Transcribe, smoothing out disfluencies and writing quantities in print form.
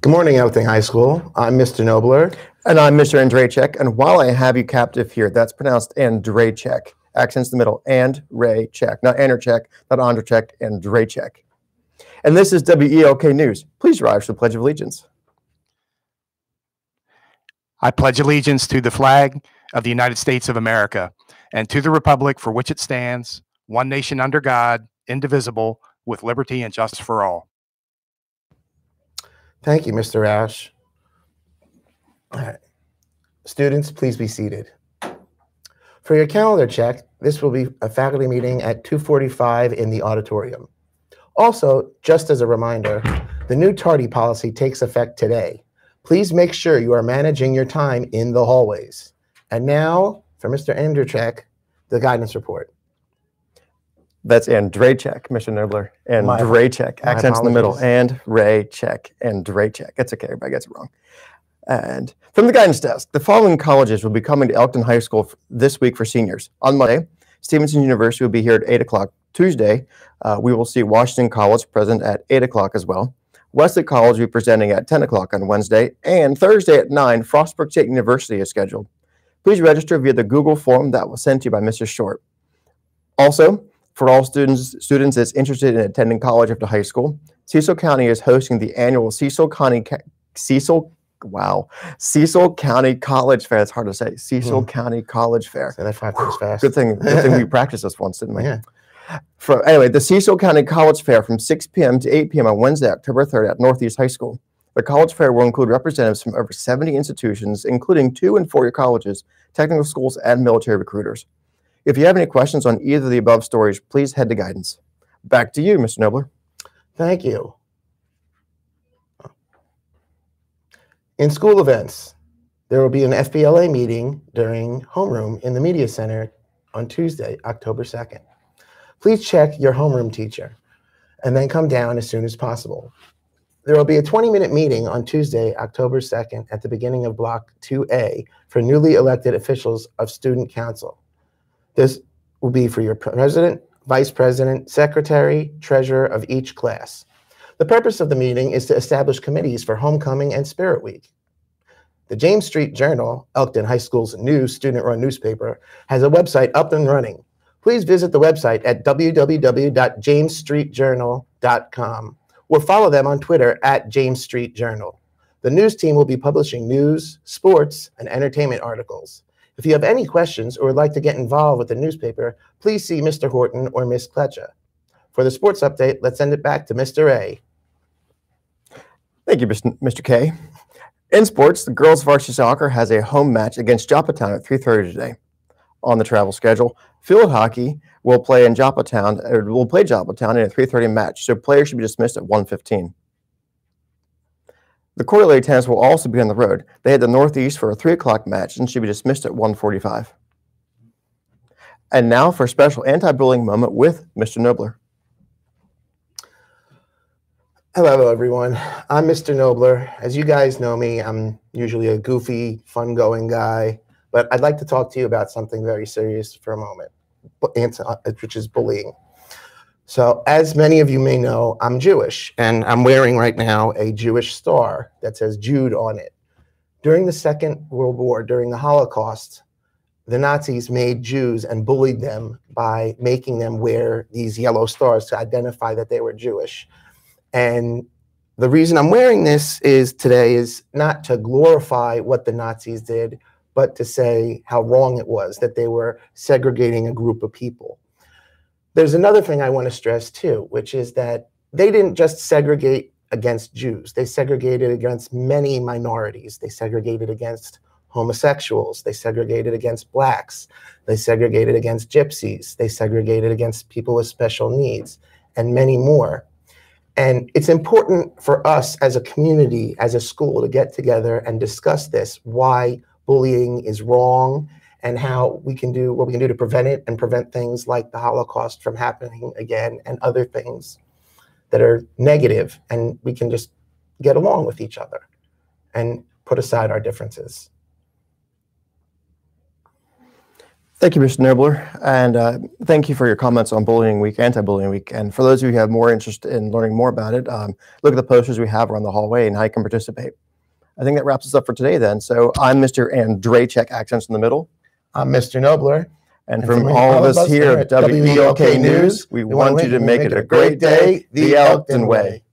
Good morning, Elkton High School. I'm Mr. Nobler. And I'm Mr. Andrejchek. And while I have you captive here, that's pronounced Andrejchek. Accents in the middle, Andrejchek. Not Andrejchek, not Andrejchek, Andrejchek. And this is WELK News. Please rise for the Pledge of Allegiance. I pledge allegiance to the flag of the United States of America and to the republic for which it stands, one nation under God, indivisible, with liberty and justice for all. Thank you, Mr. Ash. All right. Students, please be seated. For your calendar check, this will be a faculty meeting at 2:45 in the auditorium. Also, just as a reminder, the new tardy policy takes effect today. Please make sure you are managing your time in the hallways. And now, for Mr. Andrejchek, the guidance report. That's Andrejchek, Mr. Nobler. Andrejchek. Accents in the middle. Andrejchek. Andrejchek. It's okay, everybody gets it wrong. And from the guidance desk, the following colleges will be coming to Elkton High School this week for seniors. On Monday, Stevenson University will be here at 8 o'clock. Tuesday, we will see Washington College present at 8 o'clock as well. Wesley College will be presenting at 10 o'clock on Wednesday. And Thursday at 9, Frostburg State University is scheduled. Please register via the Google form that was sent to you by Mr. Short. Also, for all students that's interested in attending college after high school, Cecil County is hosting the annual Cecil County College Fair. It's hard to say. Cecil County College Fair. Say that 5 times fast. Good thing we practiced this once, didn't we? Yeah. Anyway, the Cecil County College Fair from 6 p.m. to 8 p.m. on Wednesday, October 3rd at Northeast High School. The College Fair will include representatives from over 70 institutions, including 2- and 4-year colleges, technical schools, and military recruiters. If you have any questions on either of the above stories, please head to guidance. Back to you, Mr. Nobler. Thank you. In school events, there will be an FBLA meeting during homeroom in the Media Center on Tuesday, October 2nd. Please check your homeroom teacher and then come down as soon as possible. There will be a 20-minute meeting on Tuesday, October 2nd at the beginning of Block 2A for newly elected officials of Student Council. This will be for your president, vice president, secretary, treasurer of each class. The purpose of the meeting is to establish committees for Homecoming and Spirit Week. The James Street Journal, Elkton High School's new student-run newspaper, has a website up and running. Please visit the website at www.jamesstreetjournal.com or follow them on Twitter at James Street Journal. The news team will be publishing news, sports, and entertainment articles. If you have any questions or would like to get involved with the newspaper, please see Mr. Horton or Ms. Kletcha. For the sports update, let's send it back to Mr. A. Thank you, Mr. K. In sports, the girls varsity soccer has a home match against Joppatown at 3:30 today. On the travel schedule, field hockey will play Joppatown in a 3:30 match, so players should be dismissed at 1:15. The Coeur d'Alene tennis will also be on the road. They head to Northeast for a 3 o'clock match and should be dismissed at 1:45. And now for a special anti-bullying moment with Mr. Nobler. Hello, everyone. I'm Mr. Nobler. As you guys know me, I'm usually a goofy, fun-going guy, but I'd like to talk to you about something very serious for a moment, which is bullying. So, as many of you may know, I'm Jewish, and I'm wearing right now a Jewish star that says Jude on it. During the Second World War, during the Holocaust, the Nazis made Jews and bullied them by making them wear these yellow stars to identify that they were Jewish. And the reason I'm wearing this today is not to glorify what the Nazis did, but to say how wrong it was that they were segregating a group of people. There's another thing I want to stress too, which is that they didn't just segregate against Jews. They segregated against many minorities. They segregated against homosexuals. They segregated against blacks. They segregated against gypsies. They segregated against people with special needs, and many more. And it's important for us as a community, as a school, to get together and discuss this, why bullying is wrong, and how we can do what we can do to prevent it and prevent things like the Holocaust from happening again and other things that are negative, and we can just get along with each other and put aside our differences. Thank you, Mr. Nobler, and thank you for your comments on Bullying Week, Anti-Bullying Week. And for those of you who have more interest in learning more about it, look at the posters we have around the hallway and how you can participate. I think that wraps us up for today then. So I'm Mr. Andrzejczyk, Accents in the Middle. I'm Mr. Nobler. And from all of us here at WELK News, we want you to make it a great day the Elkton way.